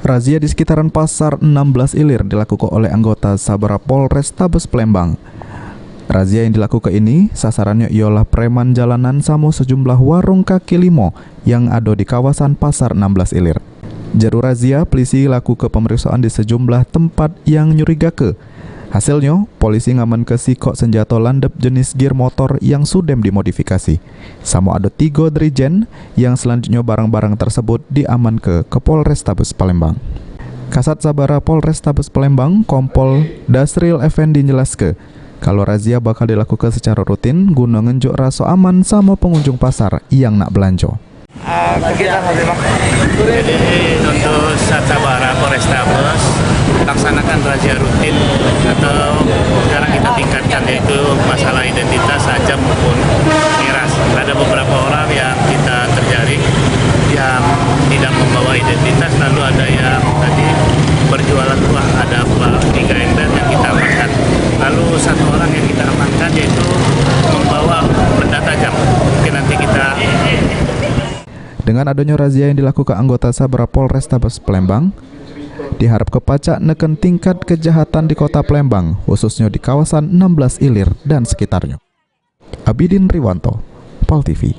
Razia di sekitaran Pasar 16 Ilir dilakukan oleh anggota Sabara Polrestabes Palembang. Razia yang dilakukan ini sasarannya ialah preman jalanan sama sejumlah warung kaki limo yang ada di kawasan Pasar 16 Ilir. Jaru razia, polisi lakukan pemeriksaan di sejumlah tempat yang nyurigakan. Hasilnya, polisi ngamankan sikok senjata landep jenis gear motor yang sudah dimodifikasi. Sama ada 3 dirijen yang selanjutnya barang-barang tersebut diamankan ke Polrestabes Palembang. Kasat Sabara Polrestabes Palembang, Kompol Dasril Effendi menjelaskan, kalau razia bakal dilakukan secara rutin guna ngenjuk rasa aman sama pengunjung pasar yang nak belanja. Jadi untuk Sabara Polrestabes laksanakan razia rutin atau sekarang kita tingkatkan, yaitu masalah identitas sajam maupun miras. Ada beberapa orang yang kita terjaring yang tidak membawa identitas, lalu ada yang tadi berjualan uang, ada 3 ember yang kita amankan. Lalu 1 orang yang kita amankan yaitu membawa benda tajam. Mungkin nanti kita. Dengan adanya razia yang dilakukan anggota Sabara Polrestabes Palembang, diharap kepacak neken tingkat kejahatan di kota Palembang, khususnya di kawasan 16 Ilir dan sekitarnya. Abidin Riwanto, Pol TV.